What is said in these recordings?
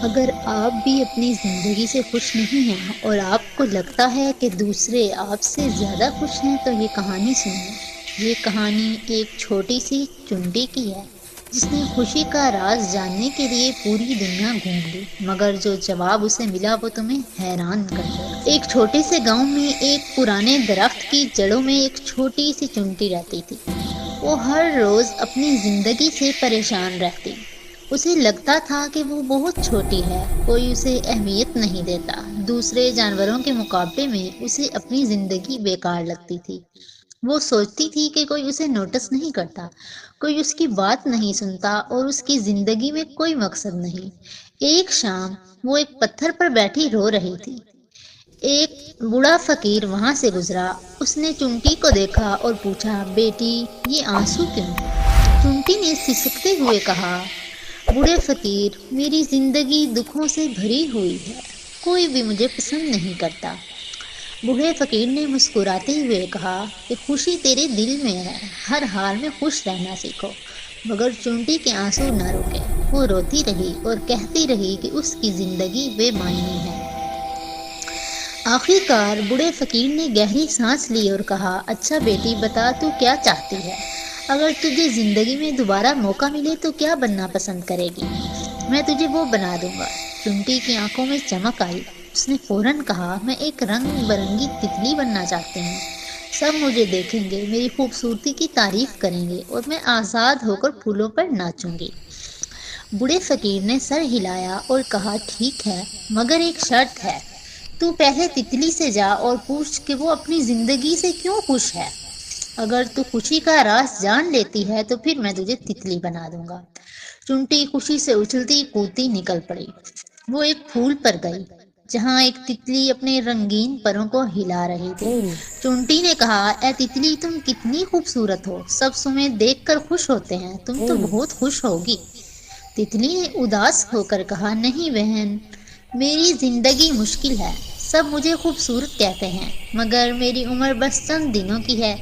اگر آپ بھی اپنی زندگی سے خوش نہیں ہیں اور آپ کو لگتا ہے کہ دوسرے آپ سے زیادہ خوش ہیں تو یہ کہانی سنیے۔ یہ کہانی ایک چھوٹی سی چنٹی کی ہے جس نے خوشی کا راز جاننے کے لیے پوری دنیا گھوم لی، مگر جو جواب اسے ملا وہ تمہیں حیران کر دے گا۔ ایک چھوٹے سے گاؤں میں ایک پرانے درخت کی جڑوں میں ایک چھوٹی سی چنٹی رہتی تھی۔ وہ ہر روز اپنی زندگی سے پریشان رہتی۔ اسے لگتا تھا کہ وہ بہت چھوٹی ہے، کوئی اسے اہمیت نہیں دیتا۔ دوسرے جانوروں کے مقابلے میں اسے اپنی زندگی بیکار لگتی تھی۔ وہ سوچتی تھی کہ کوئی اسے نوٹس نہیں کرتا، کوئی اس کی بات نہیں سنتا اور اس کی زندگی میں کوئی مقصد نہیں۔ ایک شام وہ ایک پتھر پر بیٹھی رو رہی تھی۔ ایک بوڑھا فقیر وہاں سے گزرا۔ اس نے چنٹی کو دیکھا اور پوچھا، بیٹی یہ آنسو کیوں؟ چنٹی نے سسکتے ہوئے کہا، بوڑھے فقیر، میری زندگی دکھوں سے بھری ہوئی ہے، کوئی بھی مجھے پسند نہیں کرتا۔ بوڑھے فقیر نے مسکراتے ہوئے کہا کہ خوشی تیرے دل میں ہے، ہر حال میں خوش رہنا سیکھو۔ مگر چنٹی کے آنسو نہ رکے، وہ روتی رہی اور کہتی رہی کہ اس کی زندگی بے معنی ہے۔ آخر کار بوڑھے فقیر نے گہری سانس لی اور کہا، اچھا بیٹی، بتا تو کیا چاہتی ہے؟ اگر تجھے زندگی میں دوبارہ موقع ملے تو کیا بننا پسند کرے گی؟ میں تجھے وہ بنا دوں گا۔ چنٹی کی آنکھوں میں چمک آئی۔ اس نے فوراً کہا، میں ایک رنگ برنگی تتلی بننا چاہتی ہوں۔ سب مجھے دیکھیں گے، میری خوبصورتی کی تعریف کریں گے اور میں آزاد ہو کر پھولوں پر ناچوں گی۔ بوڑھے فقیر نے سر ہلایا اور کہا، ٹھیک ہے، مگر ایک شرط ہے۔ تو پہلے تتلی سے جا اور پوچھ کہ وہ اپنی زندگی سے کیوں خوش ہے۔ اگر تو خوشی کا راز جان لیتی ہے تو پھر میں تجھے تتلی بنا دوں گا۔ چنٹی خوشی سے اچھلتی کودتی نکل پڑی۔ وہ ایک پھول پر گئی جہاں ایک تتلی اپنے رنگین پروں کو ہلا رہی تھی۔ چنٹی نے کہا، اے تتلی، تم کتنی خوبصورت ہو، سب تمہیں دیکھ کر خوش ہوتے ہیں، تم تو بہت خوش ہوگی۔ تتلی نے اداس ہو کر کہا، نہیں بہن، میری زندگی مشکل ہے، سب مجھے خوبصورت کہتے ہیں، مگر میری عمر بس چند دنوں کی ہے،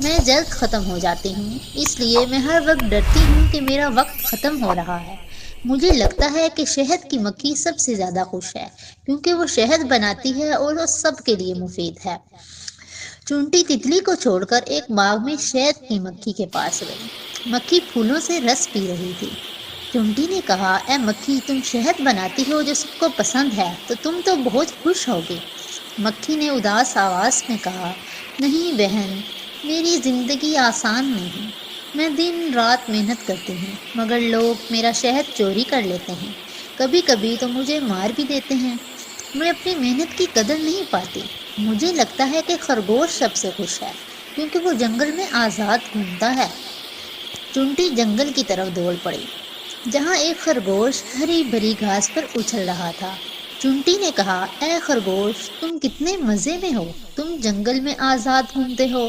میں جلد ختم ہو جاتی ہوں، اس لیے میں ہر وقت ڈرتی ہوں کہ میرا وقت ختم ہو رہا ہے۔ مجھے لگتا ہے کہ شہد کی مکھی سب سے زیادہ خوش ہے، کیونکہ وہ شہد بناتی ہے اور وہ سب کے لیے مفید ہے۔ چنٹی تتلی کو چھوڑ کر ایک باغ میں شہد کی مکھی کے پاس گئی۔ مکھی پھولوں سے رس پی رہی تھی۔ چنٹی نے کہا، اے مکھی، تم شہد بناتی ہو جو سب کو پسند ہے، تو تم تو بہت خوش ہوگی۔ مکھی نے اداس آواز میں کہا، نہیں بہن، میری زندگی آسان نہیں، میں دن رات محنت کرتی ہوں، مگر لوگ میرا شہد چوری کر لیتے ہیں، کبھی کبھی تو مجھے مار بھی دیتے ہیں، میں اپنی محنت کی قدر نہیں پاتی۔ مجھے لگتا ہے کہ خرگوش سب سے خوش ہے، کیونکہ وہ جنگل میں آزاد گھومتا ہے۔ چنٹی جنگل کی طرف دوڑ پڑی جہاں ایک خرگوش ہری بھری گھاس پر اچھل رہا تھا۔ چنٹی نے کہا، اے خرگوش، تم کتنے مزے میں ہو، تم جنگل میں آزاد گھومتے ہو،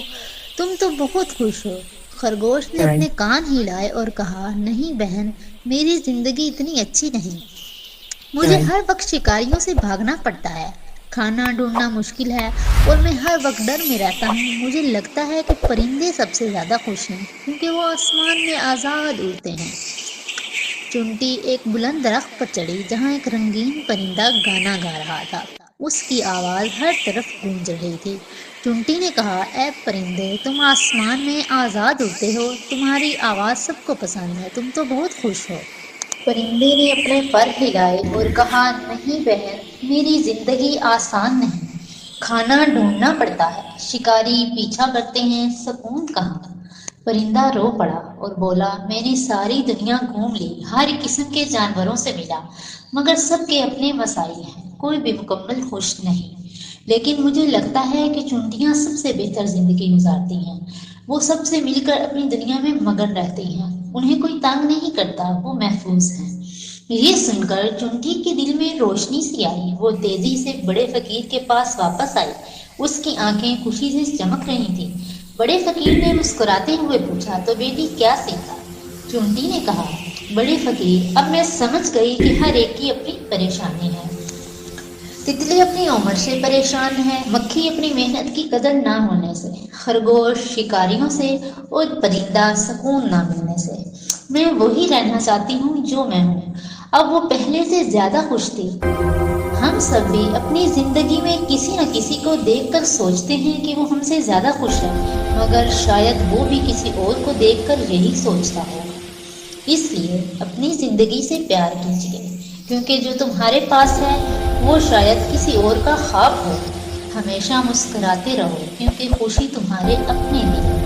تم تو بہت خوش ہو۔ خرگوش نے اپنے کان ہلائے اور کہا، نہیں بہن، میری زندگی اتنی اچھی نہیں، مجھے ہر وقت شکاریوں سے بھاگنا پڑتا ہے، کھانا ڈھونڈنا مشکل ہے اور میں ہر وقت ڈر میں رہتا ہوں۔ مجھے لگتا ہے کہ پرندے سب سے زیادہ خوش ہیں، کیونکہ وہ آسمان میں آزاد اڑتے ہیں۔ چنٹی ایک بلند درخت پر چڑھی جہاں ایک رنگین پرندہ گانا گا رہا تھا۔ اس کی آواز ہر طرف گونج رہی تھی۔ چنٹی نے کہا، اے پرندے، تم آسمان میں آزاد اڑتے ہو، تمہاری آواز سب کو پسند ہے، تم تو بہت خوش ہو۔ پرندے نے اپنے پر ہلائے اور کہا، نہیں بہن، میری زندگی آسان نہیں، کھانا ڈھونڈنا پڑتا ہے، شکاری پیچھا کرتے ہیں، سکون کہاں۔ پرندہ رو پڑا اور بولا، میں نے ساری دنیا گھوم لی، ہر قسم کے جانوروں سے ملا، مگر سب کے اپنے مسائل ہیں، کوئی بھی مکمل خوش نہیں۔ لیکن مجھے لگتا ہے کہ چنٹیاں سب سے بہتر زندگی گزارتی ہیں، وہ سب سے مل کر اپنی دنیا میں مگن رہتی ہیں، انہیں کوئی تنگ نہیں کرتا، وہ محفوظ ہیں۔ یہ سن کر چنٹی کے دل میں روشنی سی آئی، وہ تیزی سے بڑے فقیر کے پاس واپس آئی، اس کی آنکھیں خوشی سے چمک رہی تھیں۔ بڑے فقیر نے مسکراتے ہوئے پوچھا، تو بیٹی کیا سیکھا؟ چنٹی نے کہا، بڑے فقیر، اب میں سمجھ گئی کہ ہر ایک کی اپنی پریشانی ہے۔ تتلی اپنی عمر سے پریشان ہے، مکھی اپنی محنت کی قدر نہ ہونے سے، خرگوش شکاریوں سے اور پرندہ سکون نہ ملنے سے۔ میں وہی رہنا چاہتی ہوں جو میں ہوں۔ اب وہ پہلے سے زیادہ خوش تھی۔ ہم سب بھی اپنی زندگی میں کسی نہ کسی کو دیکھ کر سوچتے ہیں کہ وہ ہم سے زیادہ خوش ہے، مگر شاید وہ بھی کسی اور کو دیکھ کر یہی سوچتا ہوگا۔ اس لیے اپنی زندگی سے پیار کیجیے، کیونکہ جو تمہارے پاس ہے وہ شاید کسی اور کا خواب ہو۔ ہمیشہ مسکراتے رہو، کیونکہ خوشی تمہارے اپنے لیے ہے۔